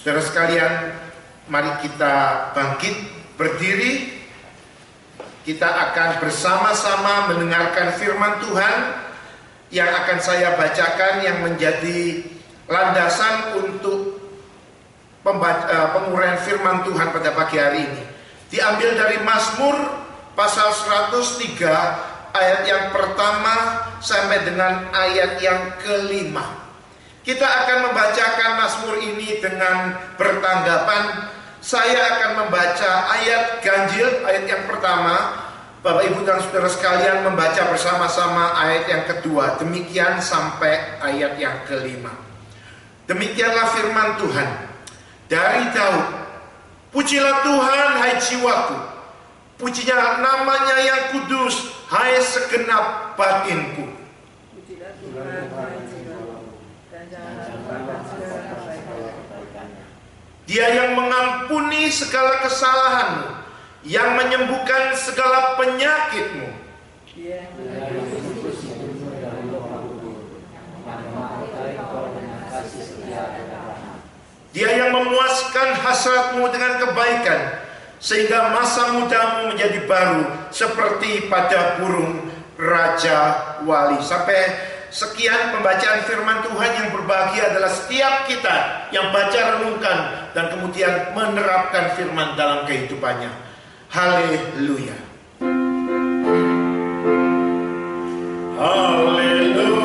Saudara sekalian, mari kita bangkit berdiri. Kita akan bersama-sama mendengarkan firman Tuhan yang akan saya bacakan, yang menjadi landasan untuk penguraian firman Tuhan pada pagi hari ini. Diambil dari Mazmur pasal 103 ayat yang pertama sampai dengan ayat yang kelima. Kita akan membacakan Mazmur ini dengan bertanggapan. Saya akan membaca ayat ganjil, ayat yang pertama. Bapak, Ibu, dan saudara sekalian membaca bersama-sama ayat yang kedua. Demikian sampai ayat yang kelima. Demikianlah firman Tuhan dari Daud. Pujilah Tuhan, hai jiwaku. Pujilah namanya yang kudus, hai segenap batinku. Pujilah Tuhan, hai jiwaku, dan janganlah lupakan segala kebaikan-Nya. Dia yang mengampuni segala kesalahanmu, yang menyembuhkan segala penyakitmu. Dia yang menebus hidupmu dari lubang kubur, menyertai kau dengan kasih setia dan rahmat. Dia yang memuaskan hasratmu dengan kebaikan, sehingga masa mudamu menjadi baru seperti pada burung raja wali. Sampai sekian pembacaan firman Tuhan. Yang berbahagia adalah setiap kita yang baca, renungkan, dan kemudian menerapkan firman dalam kehidupannya. Haleluya. Haleluya.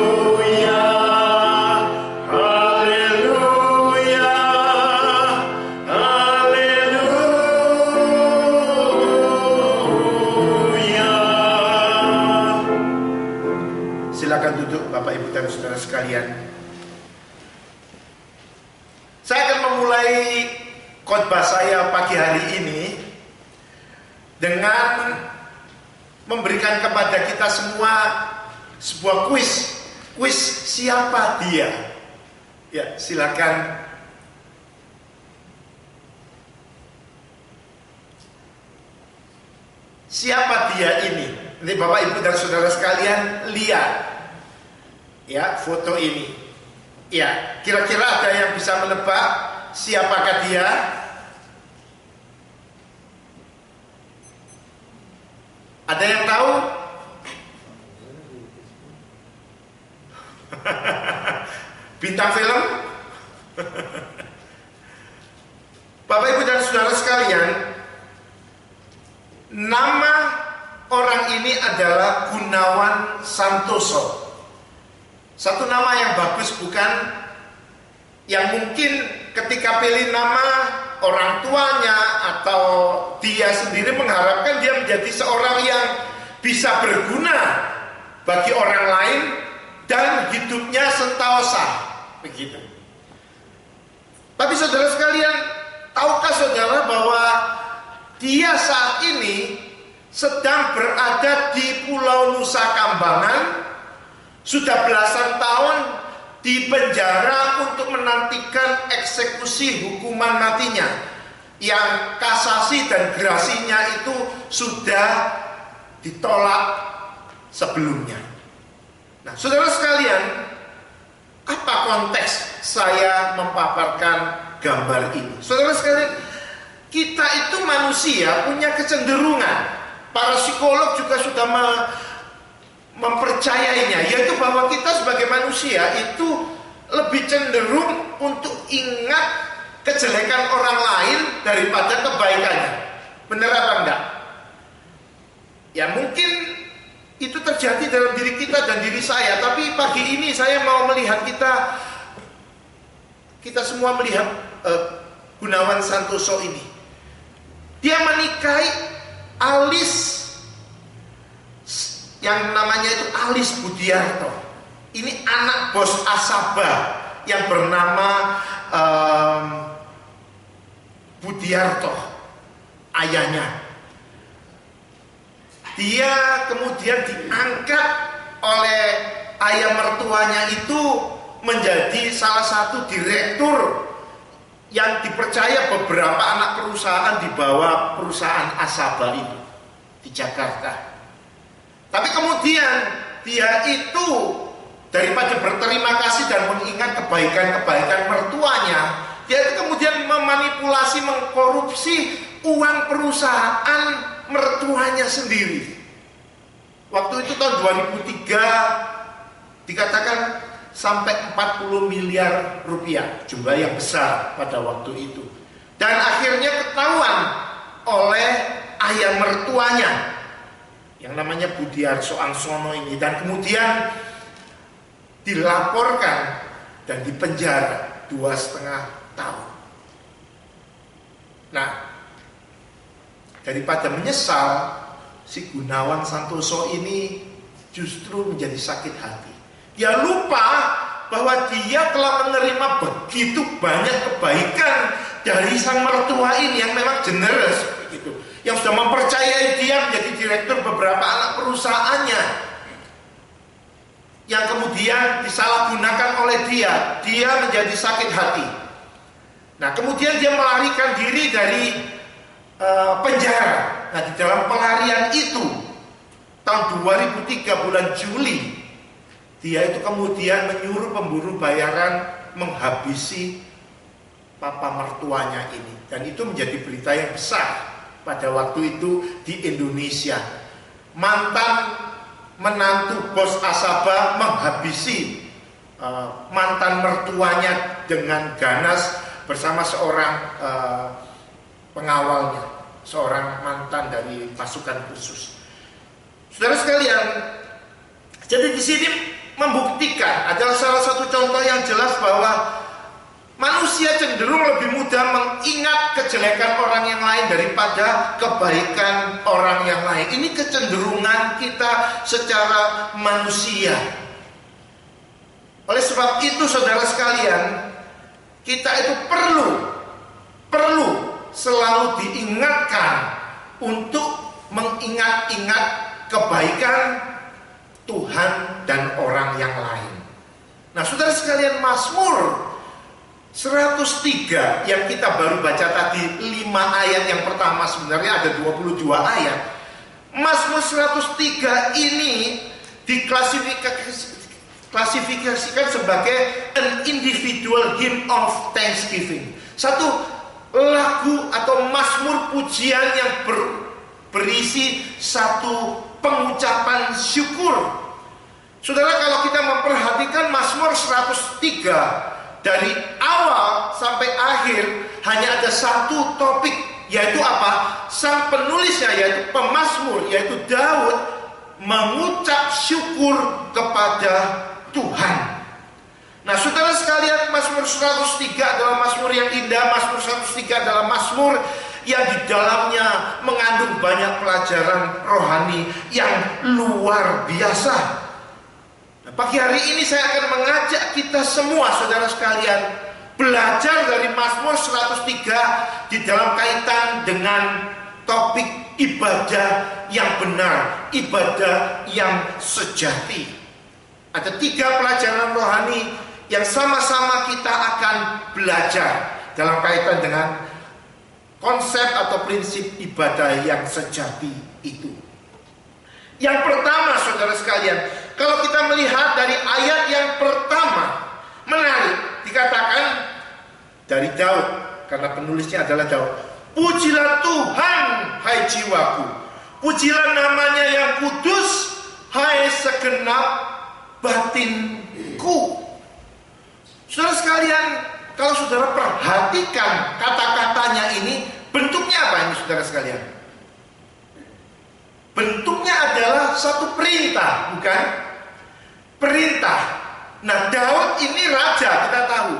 Haleluya. Haleluya. Silakan duduk Bapak, Ibu, dan saudara sekalian. Saya akan memulai khotbah saya pagi hari ini dengan memberikan kepada kita semua sebuah kuis. Kuis siapa dia? Ya, silakan. Siapa dia ini? Ini Bapak, Ibu, dan saudara sekalian lihat ya foto ini. Ya, kira-kira ada yang bisa menebak siapakah dia? Ada yang tahu? Bintang film? Bapak, Ibu, dan saudara sekalian, nama orang ini adalah Gunawan Santoso. Satu nama yang bagus, bukan? Yang mungkin ketika pilih nama, orang tuanya atau dia sendiri mengharapkan dia menjadi seorang yang bisa berguna bagi orang lain dan hidupnya sentosa, begitu. Tapi saudara sekalian, tahukah saudara bahwa dia saat ini sedang berada di Pulau Nusa Kambangan, sudah belasan tahun di penjara untuk menantikan eksekusi hukuman matinya, yang kasasi dan gerasinya itu sudah ditolak sebelumnya. Nah, saudara sekalian, apa konteks saya memaparkan gambar ini? Saudara sekalian, kita itu manusia punya kecenderungan, para psikolog juga sudah mempercayainya, yaitu bahwa kita sebagai manusia itu lebih cenderung untuk ingat kejelekan orang lain daripada kebaikannya. Benar apa enggak? Ya, mungkin itu terjadi dalam diri kita dan diri saya. Tapi pagi ini saya mau melihat kita semua melihat Gunawan Santoso ini. Dia menikahi Alis, yang namanya itu Alis Budiarto. Ini anak bos Asaba yang bernama Budiarto, ayahnya. Dia kemudian diangkat oleh ayah mertuanya itu menjadi salah satu direktur yang dipercaya beberapa anak perusahaan di bawah perusahaan Asaba itu di Jakarta. Tapi kemudian dia itu daripada berterima kasih dan mengingat kebaikan-kebaikan mertuanya, dia itu kemudian memanipulasi, mengkorupsi uang perusahaan mertuanya sendiri. Waktu itu tahun 2003 dikatakan sampai 40 miliar rupiah, jumlah yang besar pada waktu itu. Dan akhirnya ketahuan oleh ayah mertuanya yang namanya Budiarso Angsono ini, dan kemudian dilaporkan dan dipenjara 2,5 tahun. Nah, daripada menyesal, si Gunawan Santoso ini justru menjadi sakit hati. Dia lupa bahwa dia telah menerima begitu banyak kebaikan dari sang mertua ini yang memang generous begitu, yang sudah mempercayai dia menjadi direktur beberapa anak perusahaannya, yang kemudian disalahgunakan oleh dia menjadi sakit hati. Nah, kemudian dia melarikan diri dari penjara. Nah, di dalam pelarian itu tahun 2003 bulan Juli, dia itu kemudian menyuruh pemburu bayaran menghabisi papa mertuanya ini, dan itu menjadi berita yang besar pada waktu itu di Indonesia. Mantan menantu bos Asaba menghabisi mantan mertuanya dengan ganas bersama seorang pengawalnya, seorang mantan dari pasukan khusus. Saudara sekalian, jadi di sini membuktikan adalah salah satu contoh yang jelas bahwa manusia cenderung lebih mudah mengingat kejelekan orang yang lain daripada kebaikan orang yang lain. Ini kecenderungan kita secara manusia. Oleh sebab itu, saudara sekalian, kita itu perlu selalu diingatkan untuk mengingat-ingat kebaikan Tuhan dan orang yang lain. Nah, saudara sekalian, Mazmur 103 yang kita baru baca tadi, 5 ayat yang pertama, sebenarnya ada 22 ayat. Mazmur 103 ini diklasifikasikan sebagai an individual hymn of thanksgiving. Satu lagu atau mazmur pujian yang berisi satu pengucapan syukur. Saudara, kalau kita memperhatikan Mazmur 103 dari awal sampai akhir hanya ada satu topik, yaitu apa? Sang penulisnya, yaitu pemazmur, yaitu Daud, mengucap syukur kepada Tuhan. Nah, saudara sekalian, Mazmur 103 adalah mazmur yang indah. Mazmur 103 adalah mazmur yang di dalamnya mengandung banyak pelajaran rohani yang luar biasa. Nah, pagi hari ini saya akan mengajak kita semua, saudara sekalian, belajar dari Mazmur 103 di dalam kaitan dengan topik ibadah yang benar, ibadah yang sejati. Ada 3 pelajaran rohani yang sama-sama kita akan belajar dalam kaitan dengan konsep atau prinsip ibadah yang sejati itu. Yang pertama, saudara sekalian, kalau kita melihat dari ayat yang pertama, menarik, dikatakan dari Daud, karena penulisnya adalah Daud. Pujilah Tuhan, hai jiwaku, pujilah namanya yang kudus, hai segenap batinku. Saudara sekalian, kalau saudara perhatikan kata-katanya ini, bentuknya apa ini, saudara sekalian? Bentuknya adalah satu perintah, bukan? Perintah. Nah, Daud ini raja, kita tahu.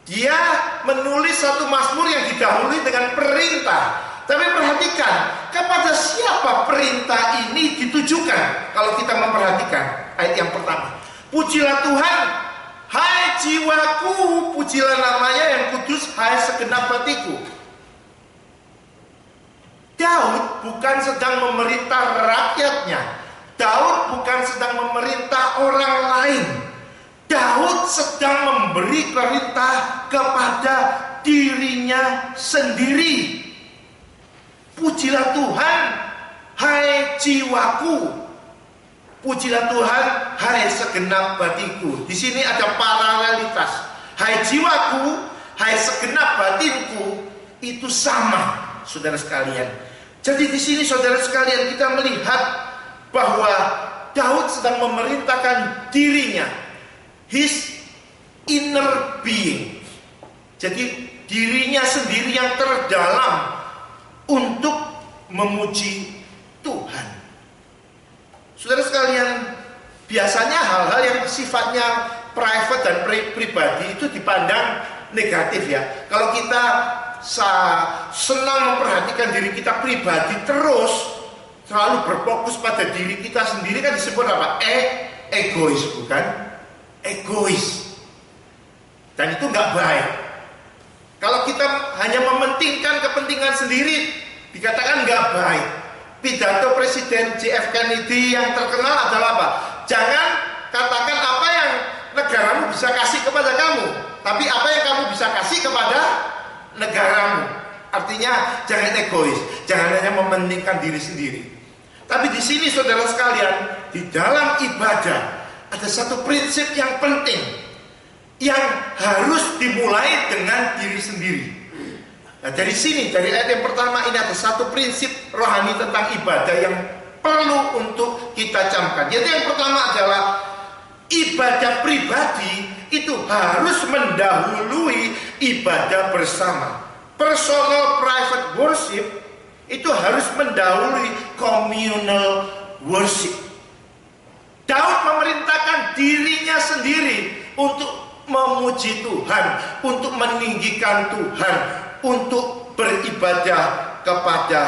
Dia menulis satu mazmur yang didahului dengan perintah. Tapi perhatikan, kepada siapa perintah ini ditujukan? Kalau kita memperhatikan ayat yang pertama, pujilah Tuhan, hai jiwaku, pujilah namanya yang kudus, hai segenap hatiku. Daud bukan sedang memerintah rakyatnya. Daud bukan sedang memerintah orang lain. Daud sedang memberi perintah kepada dirinya sendiri. Pujilah Tuhan, hai jiwaku. Pujilah Tuhan, hai segenap batinku. Di sini ada paralelitas. Hai jiwaku, hai segenap batinku, itu sama, saudara sekalian. Jadi di sini saudara sekalian kita melihat bahwa Daud sedang memerintahkan dirinya, his inner being. Jadi dirinya sendiri yang terdalam untuk memuji Tuhan. Saudara sekalian, biasanya hal-hal yang sifatnya private dan pribadi itu dipandang negatif ya. Kalau kita senang memperhatikan diri kita pribadi terus, selalu berfokus pada diri kita sendiri, kan disebut apa? Egois, bukan? Egois. Dan itu nggak baik. Kalau kita hanya mementingkan kepentingan sendiri, dikatakan nggak baik. Pidato Presiden JF Kennedy yang terkenal adalah apa? Jangan katakan apa yang negaramu bisa kasih kepada kamu, tapi apa yang kamu bisa kasih kepada negaramu. Artinya jangan egois, jangan hanya mementingkan diri sendiri. Tapi di sini saudara sekalian, di dalam ibadah ada satu prinsip yang penting yang harus dimulai dengan diri sendiri. Nah, dari sini, dari ayat yang pertama ini ada satu prinsip rohani tentang ibadah yang perlu untuk kita camkan. Yaitu yang pertama adalah ibadah pribadi itu harus mendahului ibadah bersama. Personal private worship itu harus mendahului communal worship. Daud memerintahkan dirinya sendiri untuk memuji Tuhan, untuk meninggikan Tuhan, untuk beribadah kepada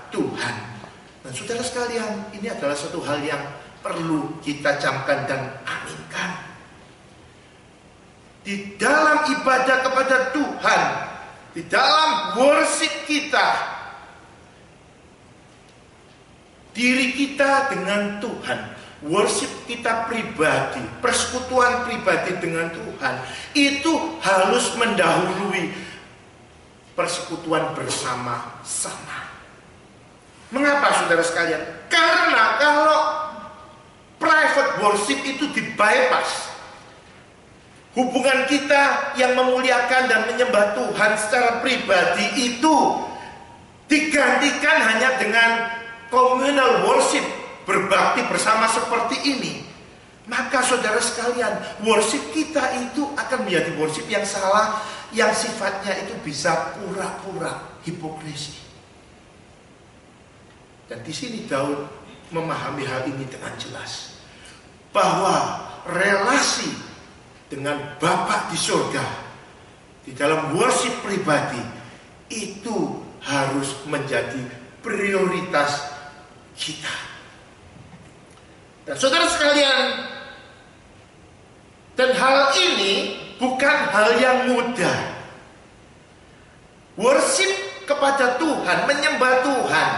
Tuhan. Dan saudara sekalian, ini adalah satu hal yang perlu kita camkan dan aminkan. Di dalam ibadah kepada Tuhan, di dalam worship kita, diri kita dengan Tuhan, worship kita pribadi, persekutuan pribadi dengan Tuhan, itu harus mendahului persekutuan bersama-sama. Mengapa saudara sekalian? Karena kalau private worship itu di-bypass, hubungan kita yang memuliakan dan menyembah Tuhan secara pribadi itu digantikan hanya dengan communal worship, berbakti bersama seperti ini, maka saudara sekalian, worship kita itu akan menjadi worship yang salah, yang sifatnya itu bisa pura-pura, hipokrisi. Dan di sini Daud memahami hal ini dengan jelas, bahwa relasi dengan Bapa di surga di dalam worship pribadi itu harus menjadi prioritas kita. Dan saudara sekalian, dan hal ini bukan hal yang mudah. Worship kepada Tuhan, menyembah Tuhan,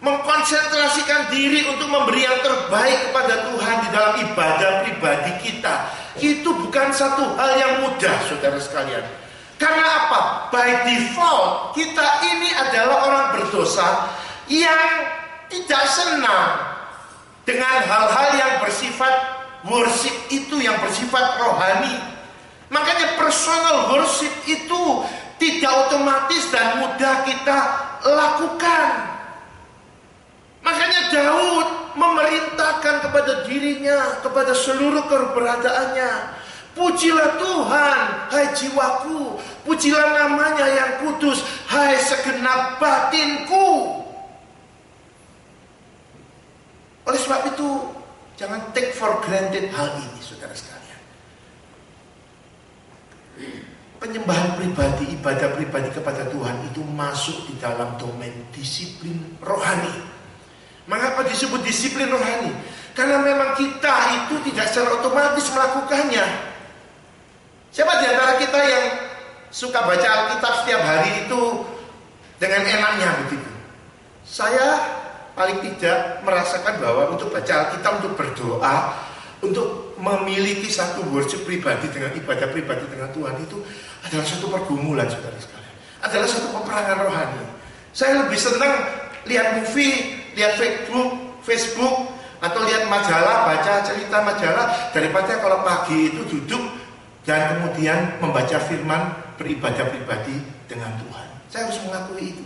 mengkonsentrasikan diri untuk memberi yang terbaik kepada Tuhan di dalam ibadah pribadi kita, itu bukan satu hal yang mudah, saudara sekalian. Karena apa? By default, kita ini adalah orang berdosa yang tidak senang dengan hal-hal yang bersifat worship itu, yang bersifat rohani. Makanya personal worship itu tidak otomatis dan mudah kita lakukan. Makanya Daud memerintahkan kepada dirinya, kepada seluruh keberadaannya, pujilah Tuhan, hai jiwaku, pujilah namanya yang kudus, hai segenap batinku. Oleh sebab itu, jangan take for granted hal ini, saudara sekalian. Penyembahan pribadi, ibadah pribadi kepada Tuhan itu masuk di dalam domain disiplin rohani. Mengapa disebut disiplin rohani? Karena memang kita itu tidak secara otomatis melakukannya. Siapa di antara kita yang suka baca Alkitab setiap hari itu dengan enaknya begitu? Saya paling tidak merasakan bahwa untuk baca Alkitab, untuk berdoa, untuk memiliki satu worship pribadi dengan ibadah pribadi dengan Tuhan itu adalah satu pergumulan, saudara sekalian. Adalah satu peperangan rohani. Saya lebih senang lihat movie, lihat Facebook, atau lihat majalah, baca cerita majalah, daripada kalau pagi itu duduk dan kemudian membaca firman beribadah pribadi dengan Tuhan. Saya harus mengakui itu.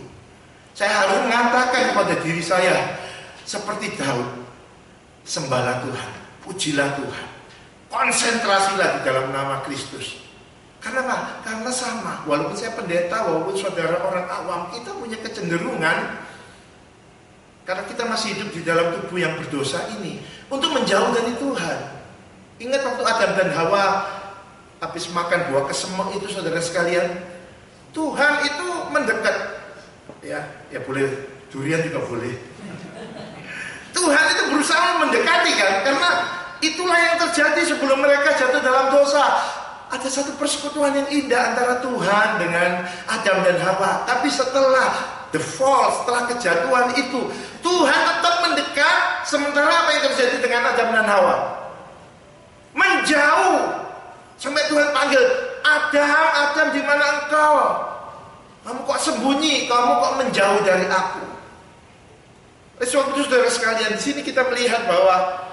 Saya harus mengatakan kepada diri saya, seperti Daud, sembahlah Tuhan, pujilah Tuhan, konsentrasilah di dalam nama Kristus. Karena apa? Karena sama, walaupun saya pendeta, walaupun saudara orang awam, kita punya kecenderungan, karena kita masih hidup di dalam tubuh yang berdosa ini, untuk menjauh dari Tuhan. Ingat waktu Adam dan Hawa habis makan buah kesemek itu, saudara sekalian, Tuhan itu mendekat, ya boleh, durian juga boleh. Tuhan itu berusaha mendekati kan, karena itulah yang terjadi sebelum mereka jatuh dalam dosa. Ada satu persekutuan yang indah antara Tuhan dengan Adam dan Hawa. Tapi setelah the fall, setelah kejatuhan itu, Tuhan tetap mendekat. Sementara apa yang terjadi dengan Adam dan Hawa? Menjauh. Sampai Tuhan panggil, Adam, Adam, di mana engkau? Kamu kok sembunyi? Kamu kok menjauh dari aku? Sebab itu saudara sekalian, di sini kita melihat bahwa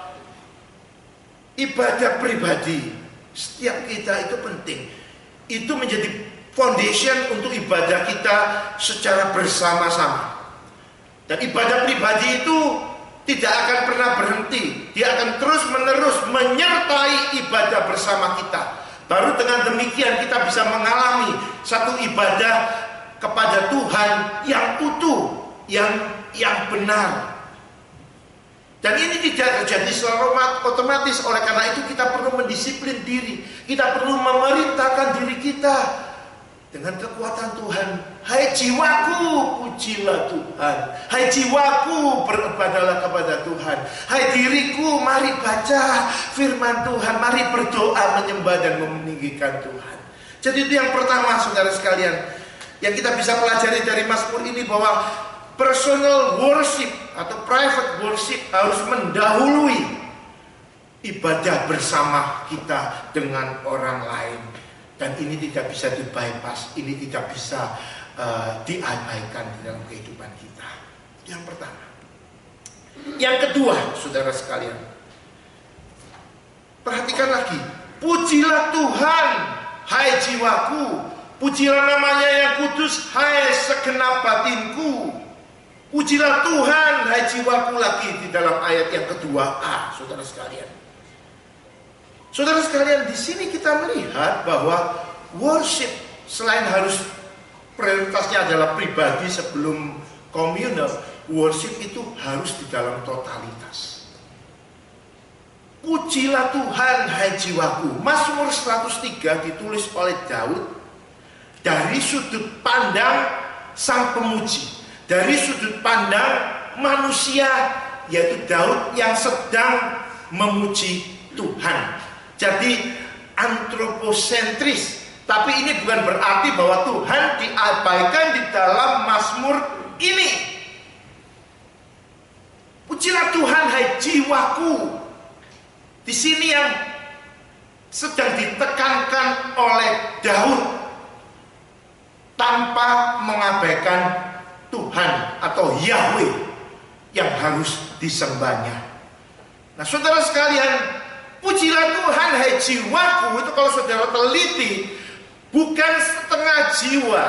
ibadah pribadi setiap kita itu penting. Itu menjadi foundation untuk ibadah kita secara bersama-sama. Dan ibadah pribadi itu tidak akan pernah berhenti. Dia akan terus-menerus menyertai ibadah bersama kita. Baru dengan demikian kita bisa mengalami satu ibadah kepada Tuhan yang utuh, yang benar. Dan ini tidak terjadi secara otomatis. Oleh karena itu kita perlu mendisiplin diri. Kita perlu memerintahkan diri kita dengan kekuatan Tuhan. Hai jiwaku, pujilah Tuhan. Hai jiwaku, beribadahlah kepada Tuhan. Hai diriku, mari baca firman Tuhan. Mari berdoa, menyembah dan meninggikan Tuhan. Jadi itu yang pertama, saudara sekalian, yang kita bisa pelajari dari Mazmur ini, bahwa personal worship atau private worship harus mendahului ibadah bersama kita dengan orang lain. Dan ini tidak bisa di-bypass, ini tidak bisa diabaikan di dalam kehidupan kita. Yang pertama. Yang kedua, saudara sekalian, perhatikan lagi. Pujilah Tuhan, hai jiwaku. Pujilah namanya yang kudus, hai segenap batinku. Pujilah Tuhan, hai jiwaku, lagi di dalam ayat yang kedua A, saudara sekalian. Saudara sekalian, di sini kita melihat bahwa worship selain harus prioritasnya adalah pribadi sebelum komunal, worship itu harus di dalam totalitas. Pujilah Tuhan, hai jiwaku. Mazmur 103 ditulis oleh Daud dari sudut pandang sang pemuji. Dari sudut pandang manusia, yaitu Daud yang sedang memuji Tuhan. Jadi antroposentris. Tapi ini bukan berarti bahwa Tuhan diabaikan di dalam Mazmur ini. Pujilah Tuhan, hai jiwaku. Di sini yang sedang ditekankan oleh Daud tanpa mengabaikan Tuhan atau Yahweh yang harus disembahnya. Nah, saudara sekalian, pujilah Tuhan, hai jiwaku, itu kalau saudara teliti bukan setengah jiwa,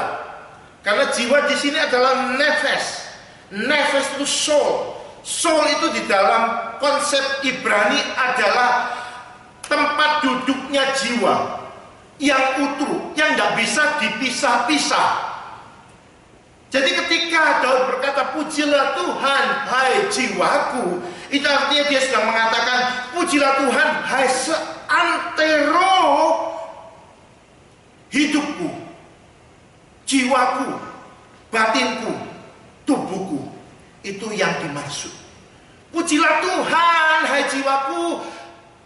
karena jiwa di sini adalah nefes. Nefes itu soul. Soul itu di dalam konsep Ibrani adalah tempat duduknya jiwa yang utuh, yang tidak bisa dipisah-pisah. Jadi ketika Daud berkata pujilah Tuhan, hai jiwaku, itu artinya dia sedang mengatakan pujilah Tuhan, hai seantero hidupku, jiwaku, batinku, tubuhku. Itu yang dimaksud. Pujilah Tuhan, hai jiwaku,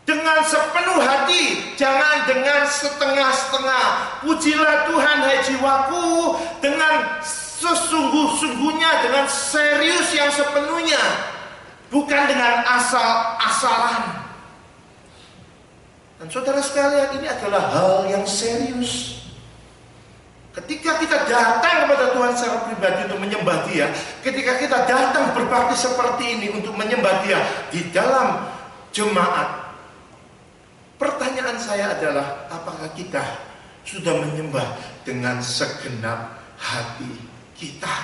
dengan sepenuh hati, jangan dengan setengah-setengah. Pujilah Tuhan, hai jiwaku, dengan sesungguh-sungguhnya, dengan serius yang sepenuhnya, bukan dengan asal-asalan. Dan saudara sekalian, ini adalah hal yang serius. Ketika kita datang kepada Tuhan secara pribadi untuk menyembah Dia, ketika kita datang berbakti seperti ini untuk menyembah Dia di dalam jemaat, pertanyaan saya adalah, apakah kita sudah menyembah dengan segenap hati kita.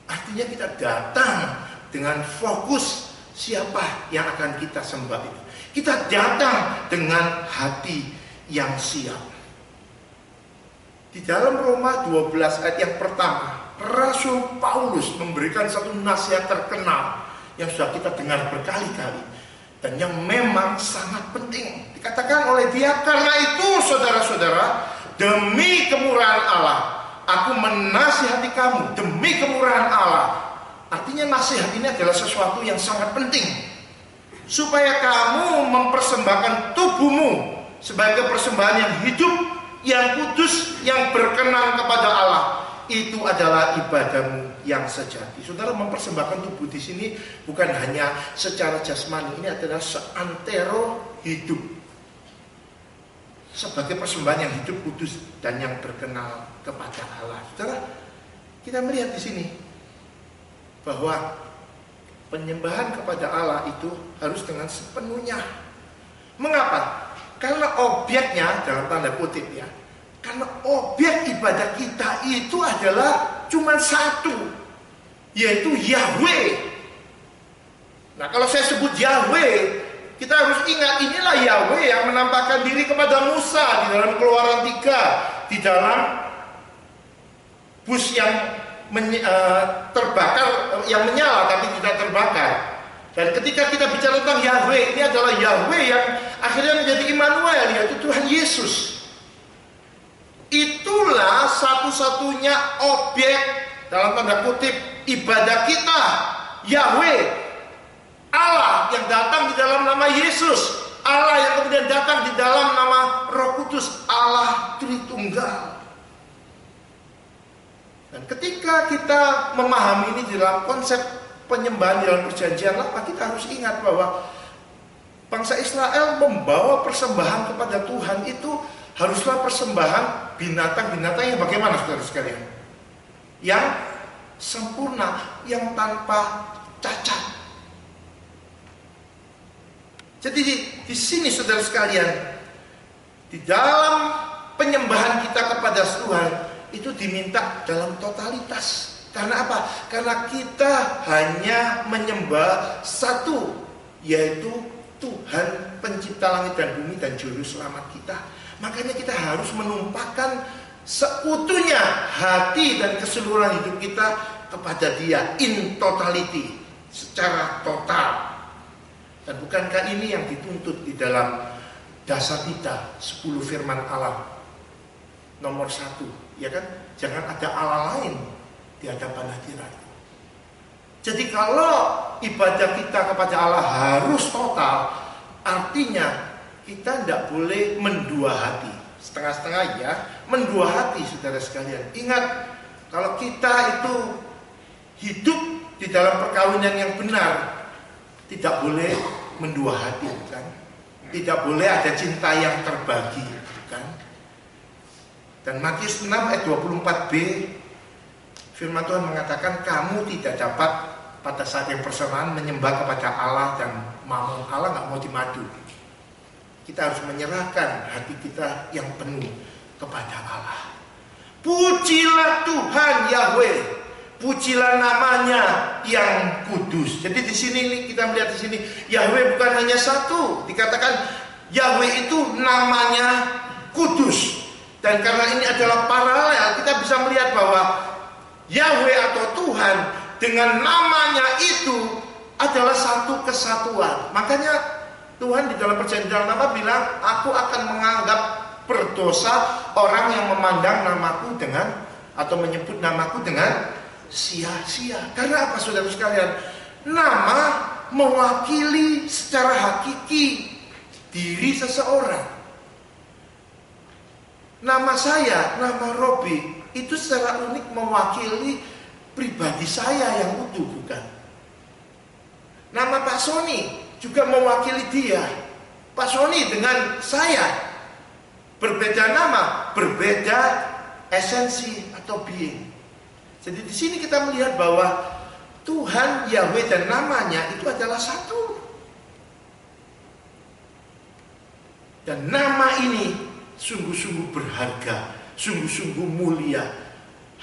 Artinya kita datang dengan fokus siapa yang akan kita sembah itu. Kita datang dengan hati yang siap. Di dalam Roma 12 ayat yang pertama, Rasul Paulus memberikan satu nasihat terkenal yang sudah kita dengar berkali-kali dan yang memang sangat penting. Dikatakan oleh dia, karena itu saudara-saudara, demi kemurahan Allah, aku menasihati kamu demi kemurahan Allah. Artinya nasihat ini adalah sesuatu yang sangat penting, supaya kamu mempersembahkan tubuhmu sebagai persembahan yang hidup, yang kudus, yang berkenan kepada Allah. Itu adalah ibadahmu yang sejati. Saudara, mempersembahkan tubuh di sini bukan hanya secara jasmani, ini adalah seantero hidup, sebagai persembahan yang hidup, kudus, dan yang berkenan kepada Allah. Saudara, kita melihat di sini bahwa penyembahan kepada Allah itu harus dengan sepenuhnya. Mengapa? Karena objeknya, dalam tanda kutip ya, karena objek ibadah kita itu adalah cuma satu, yaitu Yahweh. Nah, kalau saya sebut Yahweh, kita harus ingat inilah Yahweh yang menampakkan diri kepada Musa di dalam Keluaran 3, di dalam bus yang terbakar, yang menyala tapi tidak terbakar. Dan ketika kita bicara tentang Yahweh, ini adalah Yahweh yang akhirnya menjadi Immanuel, yaitu Tuhan Yesus. Itulah satu-satunya objek, dalam tanda kutip, ibadah kita, Yahweh, Allah yang datang di dalam nama Yesus, Allah yang kemudian datang di dalam nama Roh Kudus, Allah Tritunggal. Dan ketika kita memahami ini dalam konsep penyembahan dalam perjanjian lama, kita harus ingat bahwa bangsa Israel membawa persembahan kepada Tuhan itu haruslah persembahan binatang-binatang yang bagaimana, saudara sekalian? Yang sempurna, yang tanpa cacat. Jadi di sini, saudara sekalian, di dalam penyembahan kita kepada Tuhan itu diminta dalam totalitas. Karena apa? Karena kita hanya menyembah satu, yaitu Tuhan pencipta langit dan bumi dan juru selamat kita. Makanya kita harus menumpahkan seutuhnya hati dan keseluruhan hidup kita kepada Dia, in totality, secara total. Dan bukankah ini yang dituntut di dalam dasar kita 10 firman Allah nomor 1, ya kan? Jangan ada Allah lain di hadapan hadiratku. Jadi kalau ibadah kita kepada Allah harus total, artinya kita tidak boleh mendua hati, setengah-setengah ya, mendua hati, saudara sekalian. Ingat, kalau kita itu hidup di dalam perkawinan yang benar, tidak boleh mendua hati, kan? Tidak boleh ada cinta yang terbagi, kan? Dan Matius 6 ayat 24b, firman Tuhan mengatakan, kamu tidak dapat pada saat yang bersamaan menyembah kepada Allah dan mamon. Allah nggak mau dimadu. Kita harus menyerahkan hati kita yang penuh kepada Allah. Pujilah Tuhan Yahweh, pujilah namanya yang kudus. Jadi di sini kita melihat di sini Yahweh bukan hanya satu. Dikatakan Yahweh itu namanya kudus. Dan karena ini adalah paralel, kita bisa melihat bahwa Yahweh atau Tuhan dengan namanya itu adalah satu kesatuan. Makanya Tuhan di dalam perjanjian lama bilang, aku akan menganggap berdosa orang yang memandang namaku dengan, atau menyebut namaku dengan sia-sia. Karena apa, saudara sekalian? Nama mewakili secara hakiki diri seseorang. Nama saya, nama Robi, itu secara unik mewakili pribadi saya yang utuh, bukan? Nama Pak Sony juga mewakili dia. Pak Sony dengan saya berbeda nama, berbeda esensi atau being. Jadi di sini kita melihat bahwa Tuhan Yahweh dan namanya itu adalah satu. Dan nama ini sungguh-sungguh berharga, sungguh-sungguh mulia,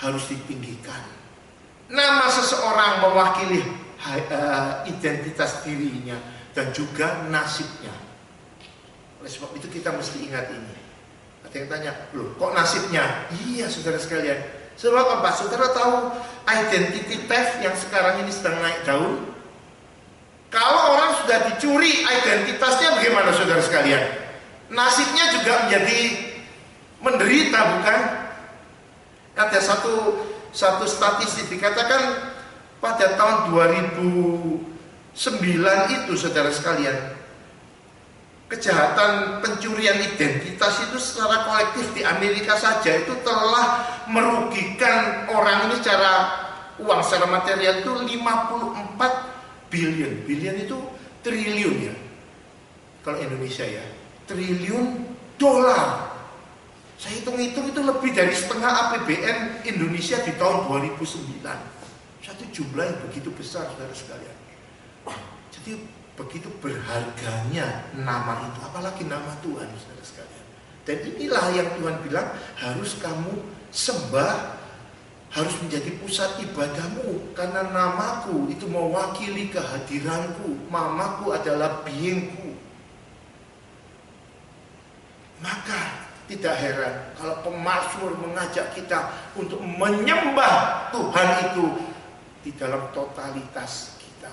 harus ditinggikan. Nama seseorang mewakili identitas dirinya dan juga nasibnya. Oleh sebab itu kita mesti ingat ini. Ada yang tanya, loh kok nasibnya? Iya saudara sekalian. Sebab apa? Saudara tahu identity theft yang sekarang ini sedang naik daun? Kalau orang sudah dicuri identitasnya, bagaimana saudara sekalian? Nasibnya juga menjadi menderita, bukan? Ada satu statistik dikatakan pada tahun 2009 itu saudara sekalian, kejahatan pencurian identitas itu secara kolektif di Amerika saja itu telah merugikan orang ini secara uang, secara material itu 54 billion. Billion itu triliun ya. Kalau Indonesia ya, triliun dolar. Saya hitung-hitung itu lebih dari setengah APBN Indonesia di tahun 2009. Satu jumlah yang begitu besar saudara sekalian. Jadi begitu berharganya nama itu, apalagi nama Tuhan saudara sekalian. Dan inilah yang Tuhan bilang harus kamu sembah, harus menjadi pusat ibadahmu, karena namaku itu mewakili kehadiranku. Mamaku adalah beingku. Maka tidak heran kalau pemazmur mengajak kita untuk menyembah Tuhan itu di dalam totalitas kita.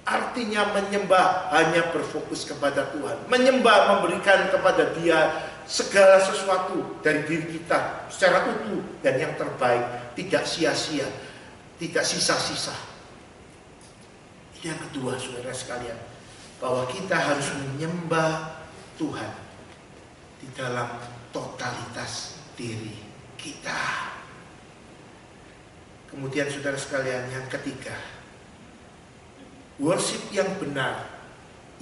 Artinya menyembah hanya berfokus kepada Tuhan. Menyembah memberikan kepada Dia segala sesuatu dari diri kita secara utuh dan yang terbaik, tidak sia-sia, tidak sisa-sisa. Yang kedua saudara sekalian, bahwa kita harus menyembah Tuhan di dalam totalitas diri kita. Kemudian saudara sekalian, yang ketiga, worship yang benar,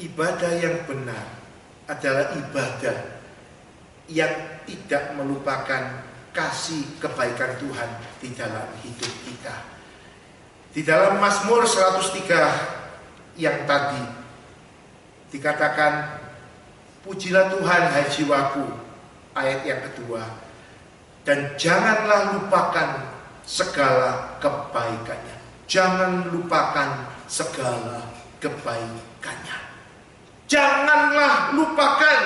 ibadah yang benar adalah ibadah yang tidak melupakan kasih kebaikan Tuhan di dalam hidup kita. Di dalam Mazmur 103 yang tadi dikatakan, pujilah Tuhan hai jiwaku, ayat yang kedua, dan janganlah lupakan segala kebaikannya. Jangan lupakan segala kebaikannya. Janganlah lupakan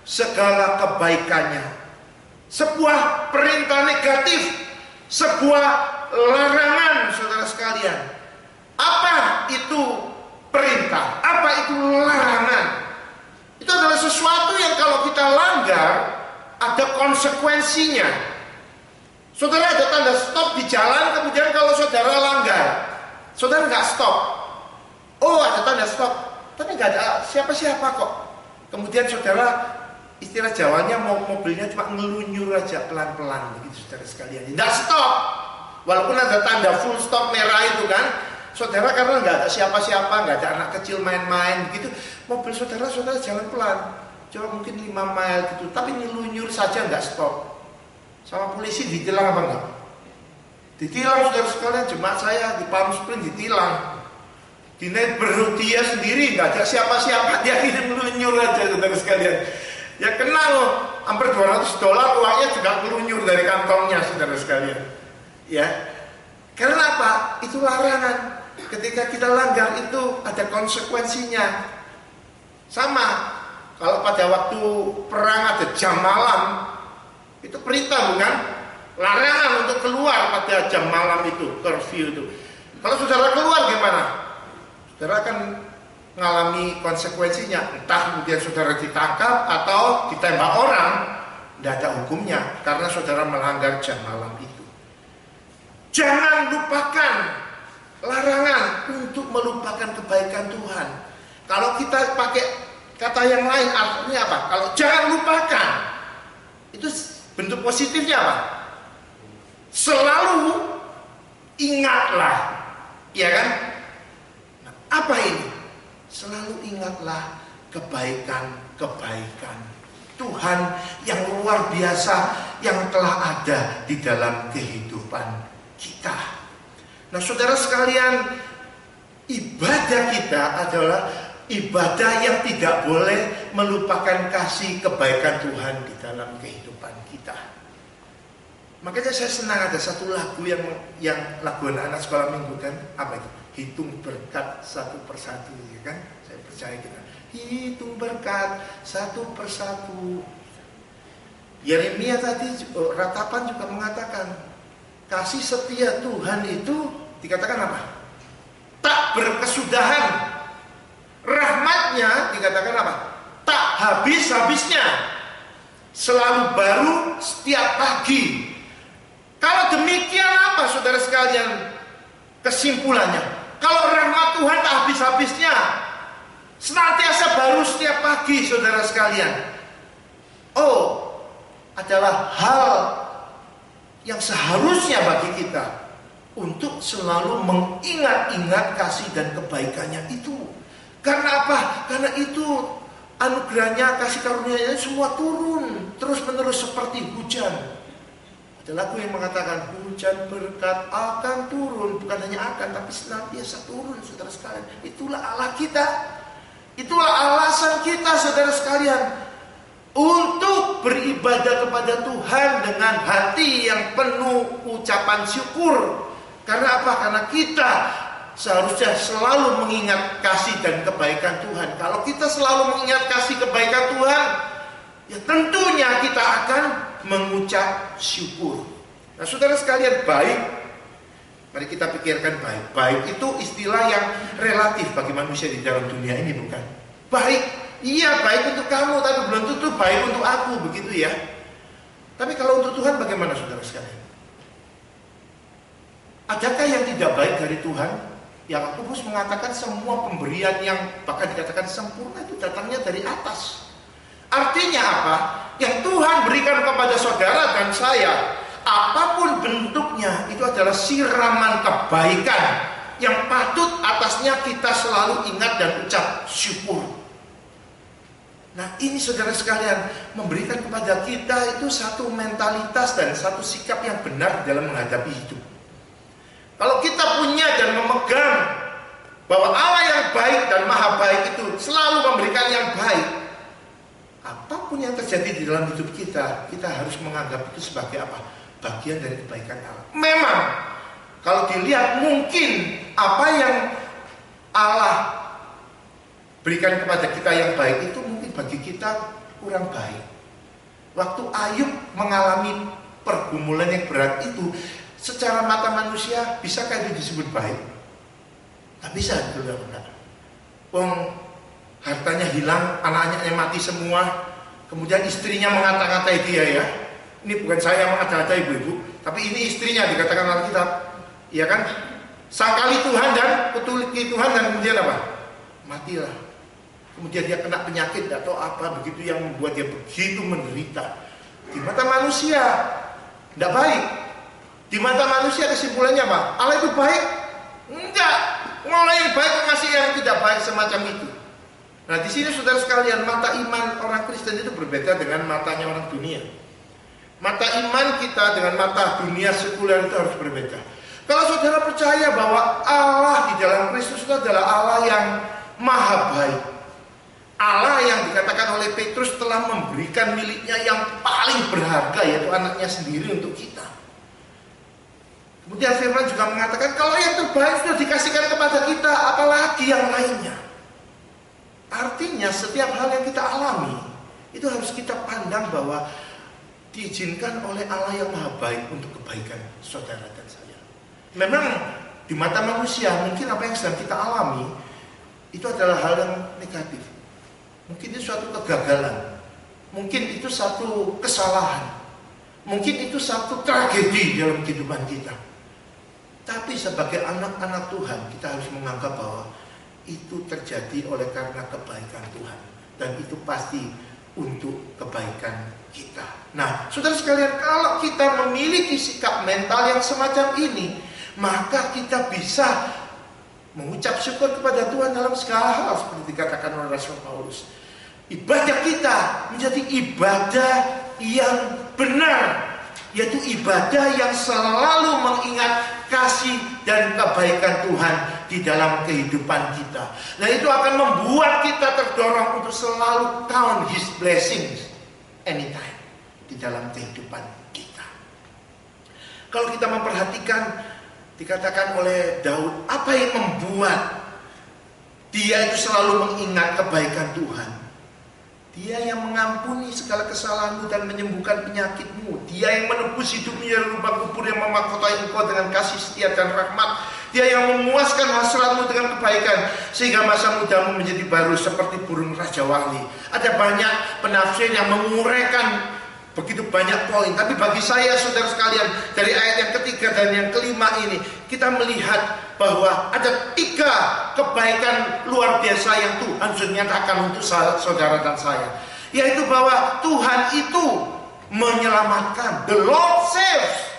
segala kebaikannya. Sebuah perintah negatif, sebuah larangan saudara sekalian. Apa itu perintah? Apa itu larangan? Itu adalah sesuatu yang kalau kita langgar ada konsekuensinya. Saudara ada tanda stop di jalan, kemudian kalau saudara langgar, saudara nggak stop. Oh ada tanda stop, tapi nggak ada siapa-siapa kok. Kemudian saudara, istilah Jawanya mobilnya cuma ngelunyur aja pelan-pelan begitu saudara sekalian. Nggak stop, walaupun ada tanda full stop merah itu kan. Saudara karena nggak ada siapa-siapa, nggak ada anak kecil main-main begitu, mobil saudara jalan pelan, cuma mungkin 5 mile gitu, tapi ngelunyur saja nggak stop. Sama polisi ditilang apa enggak? Ditilang saudara sekalian, jemaat saya di Palm Springs ditilang. Di neighborhood dia sendiri nggak ada siapa-siapa, dia hidup melunyur aja saudara sekalian. Ya kena loh, hampir $200 uangnya juga melunyur dari kantongnya saudara sekalian. Ya, karena apa? Itu larangan. Ketika kita langgar itu ada konsekuensinya. Sama, kalau pada waktu perang ada jam malam, itu perintah bukan? Larangan untuk keluar pada jam malam itu, curfew itu. Kalau saudara keluar gimana? Saudara akan mengalami konsekuensinya. Entah kemudian saudara ditangkap atau ditembak orang. Tidak ada hukumnya karena saudara melanggar jam malam itu. Jangan lupakan larangan untuk melupakan kebaikan Tuhan. Kalau kita pakai kata yang lain artinya apa? Kalau jangan lupakan, itu bentuk positifnya apa? Selalu ingatlah, ya kan? Nah, apa ini? Selalu ingatlah kebaikan-kebaikan Tuhan yang luar biasa yang telah ada di dalam kehidupan kita. Nah, saudara sekalian, ibadah kita adalah ibadah yang tidak boleh melupakan kasih kebaikan Tuhan di dalam kehidupan kita. Makanya saya senang ada satu lagu yang lagu anak-anak sekolah minggu kan, apa itu? Hitung berkat satu persatu, ya kan? Saya percaya kita hitung berkat satu persatu. Yeremia tadi, Ratapan juga mengatakan kasih setia Tuhan itu dikatakan apa? Tak berkesudahan. Rahmatnya dikatakan apa? Tak habis-habisnya. Selalu baru setiap pagi. Kalau demikian apa saudara sekalian kesimpulannya? Kalau rahmat Tuhan tak habis-habisnya, senantiasa baru setiap pagi saudara sekalian, adalah hal yang seharusnya bagi kita untuk selalu mengingat-ingat kasih dan kebaikannya itu. Karena apa? Karena itu anugerahnya, kasih karunia-Nya semua turun terus-menerus seperti hujan. Ada lagu yang mengatakan hujan berkat akan turun, bukan hanya akan tapi senantiasa turun saudara sekalian. Itulah Allah kita. Itulah alasan kita saudara sekalian untuk beribadah kepada Tuhan dengan hati yang penuh ucapan syukur. Karena apa? Karena kita seharusnya selalu mengingat kasih dan kebaikan Tuhan. Kalau kita selalu mengingat kasih kebaikan Tuhan, ya tentunya kita akan mengucap syukur. Nah saudara sekalian, baik, mari kita pikirkan baik. Baik itu istilah yang relatif bagi manusia di dalam dunia ini, bukan? Baik, iya baik untuk kamu, tapi belum tentu baik untuk aku, begitu ya. Tapi kalau untuk Tuhan bagaimana saudara sekalian? Adakah yang tidak baik dari Tuhan? Yakobus mengatakan semua pemberian yang bahkan dikatakan sempurna itu datangnya dari atas. Artinya apa? Yang Tuhan berikan kepada saudara dan saya, apapun bentuknya, itu adalah siraman kebaikan yang patut atasnya kita selalu ingat dan ucap syukur. Nah ini saudara sekalian, memberikan kepada kita itu satu mentalitas dan satu sikap yang benar dalam menghadapi hidup. Kalau kita punya dan memegang bahwa Allah yang baik dan maha baik itu selalu memberikan yang baik, apapun yang terjadi di dalam hidup kita, kita harus menganggap itu sebagai apa? Bagian dari kebaikan Allah. Memang kalau dilihat mungkin apa yang Allah berikan kepada kita yang baik itu mungkin bagi kita kurang baik. Waktu Ayub mengalami pergumulan yang berat itu, secara mata manusia bisakah itu disebut baik? Tak bisa, benar-benar. Hartanya hilang, anak-anaknya mati semua, kemudian istrinya mengata-ngatai dia ya. Ini bukan saya yang mengata-ngatai ibu-ibu, tapi ini istrinya dikatakan oleh Alkitab, ya kan? Sangkali Tuhan dan kutuki Tuhan dan kemudian apa? Matilah. Kemudian dia kena penyakit atau apa begitu yang membuat dia begitu menderita. Di mata manusia tidak baik. Di mata manusia kesimpulannya apa? Allah itu baik? Enggak. Allah yang baik mengasih yang tidak baik semacam itu. Nah di sini saudara sekalian, mata iman orang Kristen itu berbeda dengan matanya orang dunia. Mata iman kita dengan mata dunia sekuler itu harus berbeda. Kalau saudara percaya bahwa Allah di dalam Kristus itu adalah Allah yang maha baik, Allah yang dikatakan oleh Petrus telah memberikan miliknya yang paling berharga, yaitu anaknya sendiri untuk kita. Kemudian firman juga mengatakan kalau yang terbaik sudah dikasihkan kepada kita, apalagi yang lainnya. Artinya setiap hal yang kita alami itu harus kita pandang bahwa diizinkan oleh Allah yang maha baik untuk kebaikan saudara dan saya. Memang di mata manusia mungkin apa yang sedang kita alami itu adalah hal yang negatif. Mungkin itu suatu kegagalan, mungkin itu satu kesalahan, mungkin itu satu tragedi dalam kehidupan kita. Tapi sebagai anak-anak Tuhan, kita harus menganggap bahwa itu terjadi oleh karena kebaikan Tuhan, dan itu pasti untuk kebaikan kita. Nah, saudara sekalian, kalau kita memiliki sikap mental yang semacam ini, maka kita bisa mengucap syukur kepada Tuhan dalam segala hal, seperti dikatakan oleh Rasul Paulus. Ibadah kita menjadi ibadah yang benar, yaitu ibadah yang selalu mengingat kasih kasih dan kebaikan Tuhan di dalam kehidupan kita. Nah, itu akan membuat kita terdorong untuk selalu count His blessings anytime di dalam kehidupan kita. Kalau kita memperhatikan, dikatakan oleh Daud, apa yang membuat dia itu selalu mengingat kebaikan Tuhan? Dia yang mengampuni segala kesalahanmu dan menyembuhkan penyakitmu. Dia yang menebus hidupmu dari lubang kubur, yang memahkotai engkau dengan kasih setia dan rahmat. Dia yang memuaskan hasratmu dengan kebaikan, sehingga masa mudamu menjadi baru seperti burung Raja Wali. Ada banyak penafsir yang menguraikan begitu banyak poin. Tapi bagi saya, saudara sekalian, dari ayat yang ketiga dan yang kelima ini, kita melihat bahwa ada 3 kebaikan luar biasa yang Tuhan sudah nyatakan untuk saudara dan saya. Yaitu bahwa Tuhan itu menyelamatkan. The Lord saves.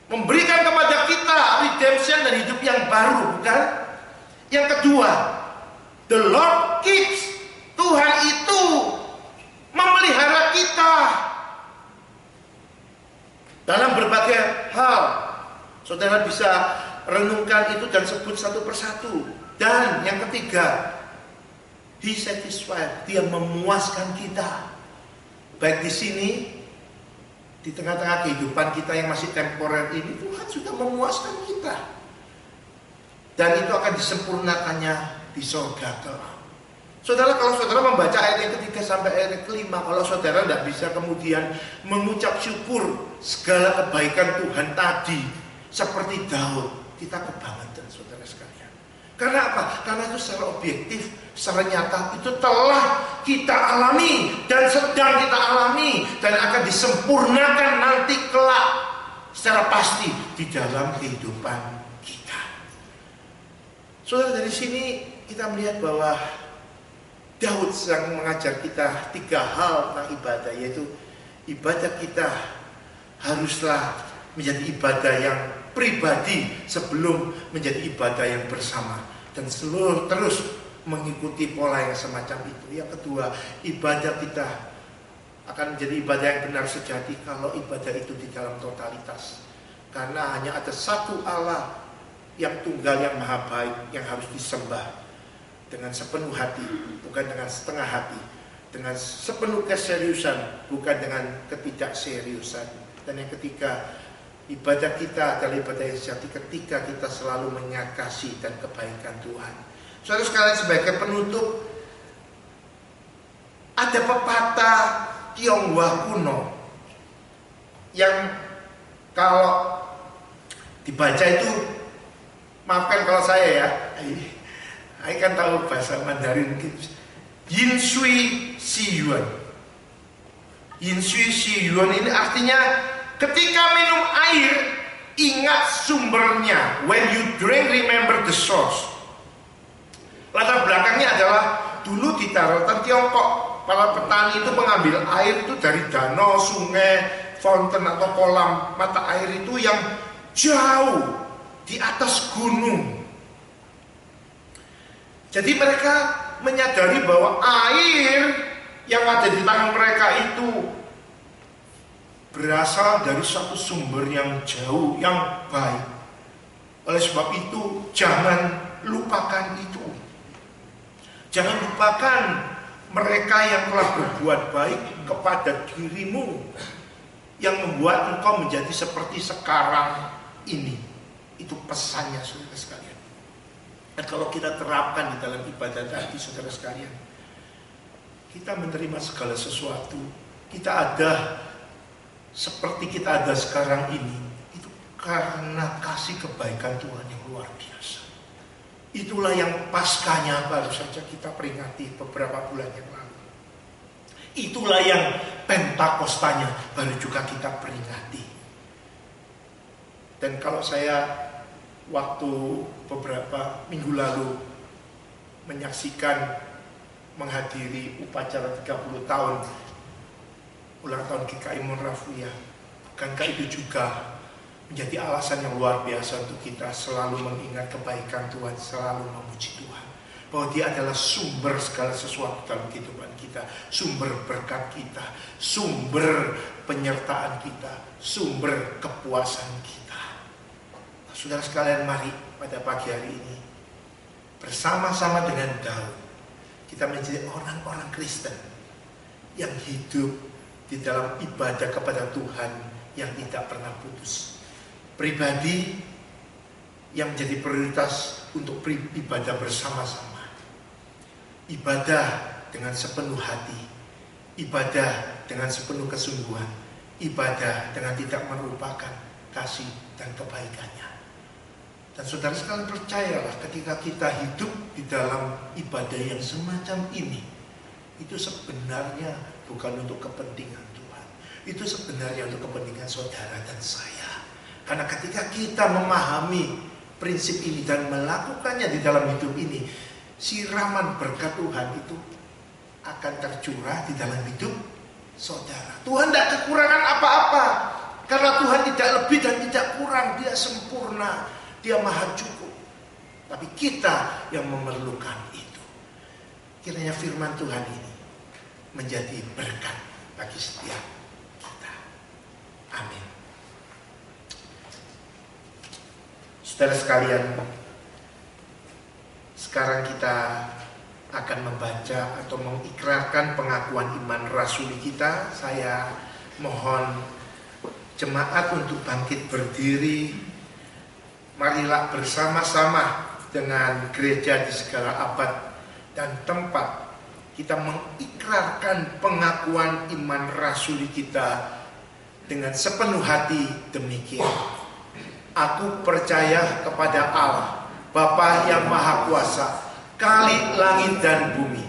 Memberikan kepada kita redemption dan hidup yang baru, bukan? Yang kedua, the Lord keeps. Tuhan itu memelihara kita dalam berbagai hal. Saudara bisa renungkan itu dan sebut satu persatu. Dan yang ketiga, He satisfied. Dia memuaskan kita. Baik di sini, di tengah-tengah kehidupan kita yang masih temporer ini, Tuhan sudah memuaskan kita. Dan itu akan disempurnakannya di surga kelak. Saudara, kalau saudara membaca ayat yang ketiga sampai ayat yang kelima, kalau saudara tidak bisa kemudian mengucap syukur segala kebaikan Tuhan tadi seperti Daud, kita kebangetan, saudara sekalian. Karena apa? Karena itu secara objektif, secara nyata itu telah kita alami dan sedang kita alami dan akan disempurnakan nanti kelak secara pasti di dalam kehidupan kita. Saudara, dari sini kita melihat bahwa Daud sedang mengajar kita 3 hal tentang ibadah, yaitu ibadah kita haruslah menjadi ibadah yang pribadi sebelum menjadi ibadah yang bersama, dan seluruh terus mengikuti pola yang semacam itu. Yang kedua, ibadah kita akan menjadi ibadah yang benar sejati kalau ibadah itu di dalam totalitas, karena hanya ada satu Allah yang tunggal, yang maha baik, yang harus disembah dengan sepenuh hati, bukan dengan setengah hati, dengan sepenuh keseriusan, bukan dengan ketidakseriusan. Dan yang ketiga, ibadah kita adalah ibadah yang sejati ketika kita selalu mengingat kasih dan kebaikan Tuhan. Saudara sekalian, sebagai penutup, ada pepatah Tionghoa kuno yang kalau dibaca itu, maafkan kalau saya ya, saya kan tahu bahasa Mandarin gitu. Yin Shui Si Yuan. Yin Shui Si Yuan ini artinya ketika minum air, ingat sumbernya. When you drink, remember the source. Latar belakangnya adalah dulu di daratan Tiongkok, para petani itu mengambil air itu dari danau, sungai, fountain atau kolam mata air itu yang jauh di atas gunung. Jadi mereka menyadari bahwa air yang ada di tangan mereka itu berasal dari satu sumber yang jauh, yang baik. Oleh sebab itu, jangan lupakan itu. Jangan lupakan mereka yang telah berbuat baik kepada dirimu, yang membuat engkau menjadi seperti sekarang ini. Itu pesannya, saudara sekalian. Dan kalau kita terapkan di dalam ibadah tadi, saudara sekalian, kita menerima segala sesuatu. Kita ada seperti kita ada sekarang ini, itu karena kasih kebaikan Tuhan yang luar biasa. Itulah yang paskanya baru saja kita peringati beberapa bulan yang lalu. Itulah yang Pentakostanya baru juga kita peringati. Dan kalau saya waktu beberapa minggu lalu menyaksikan, menghadiri upacara 30 tahun ulang tahun GKI Monravia, bukankah itu juga menjadi alasan yang luar biasa untuk kita selalu mengingat kebaikan Tuhan, selalu memuji Tuhan, bahwa Dia adalah sumber segala sesuatu dalam kehidupan kita, sumber berkat kita, sumber penyertaan kita, sumber kepuasan kita. Saudara sekalian, mari pada pagi hari ini bersama-sama dengan Daud kita menjadi orang-orang Kristen yang hidup di dalam ibadah kepada Tuhan yang tidak pernah putus. Pribadi yang menjadi prioritas untuk ibadah bersama-sama. Ibadah dengan sepenuh hati. Ibadah dengan sepenuh kesungguhan. Ibadah dengan tidak melupakan kasih dan kebaikannya. Dan saudara sekalian, percayalah, ketika kita hidup di dalam ibadah yang semacam ini, itu sebenarnya bukan untuk kepentingan Tuhan. Itu sebenarnya untuk kepentingan saudara dan saya. Karena ketika kita memahami prinsip ini dan melakukannya di dalam hidup ini, siraman berkat Tuhan itu akan tercurah di dalam hidup saudara. Tuhan tidak kekurangan apa-apa. Karena Tuhan tidak lebih dan tidak kurang. Dia sempurna. Dia maha cukup. Tapi kita yang memerlukan itu. Kiranya firman Tuhan ini menjadi berkat bagi setiap kita. Amin. Saudara sekalian, sekarang kita akan membaca atau mengikrarkan pengakuan iman rasuli kita. Saya mohon jemaat untuk bangkit berdiri. Marilah bersama-sama dengan gereja di segala abad dan tempat kita mengikrarkan pengakuan iman rasuli kita dengan sepenuh hati demikian. Aku percaya kepada Allah, Bapa yang Maha Kuasa, Kali langit dan bumi,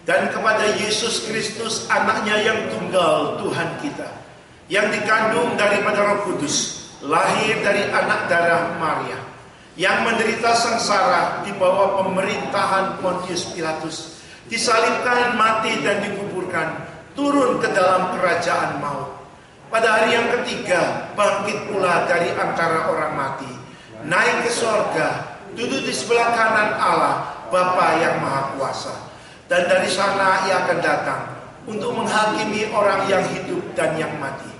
dan kepada Yesus Kristus, anaknya yang tunggal, Tuhan kita, yang dikandung daripada Roh Kudus, lahir dari anak darah Maria, yang menderita sengsara di bawah pemerintahan Pontius Pilatus, disalibkan, mati dan dikuburkan, turun ke dalam kerajaan maut. Pada hari yang ketiga bangkit pula dari antara orang mati, naik ke sorga, duduk di sebelah kanan Allah Bapa yang Maha Kuasa, dan dari sana ia akan datang untuk menghakimi orang yang hidup dan yang mati.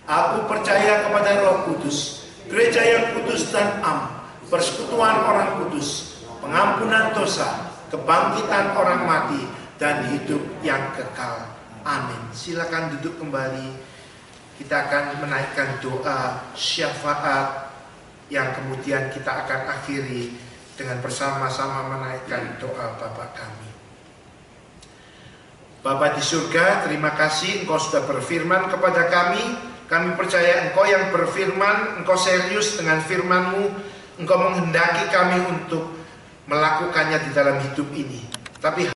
Aku percaya kepada Roh Kudus, gereja yang kudus dan am, persekutuan orang kudus, pengampunan dosa, kebangkitan orang mati, dan hidup yang kekal. Amin. Silakan duduk kembali. Kita akan menaikkan doa syafaat yang kemudian kita akan akhiri dengan bersama-sama menaikkan doa Bapa kami. Bapa di surga, terima kasih Engkau sudah berfirman kepada kami. Kami percaya Engkau yang berfirman, Engkau serius dengan firman-Mu, Engkau menghendaki kami untuk melakukannya di dalam hidup ini. Tapi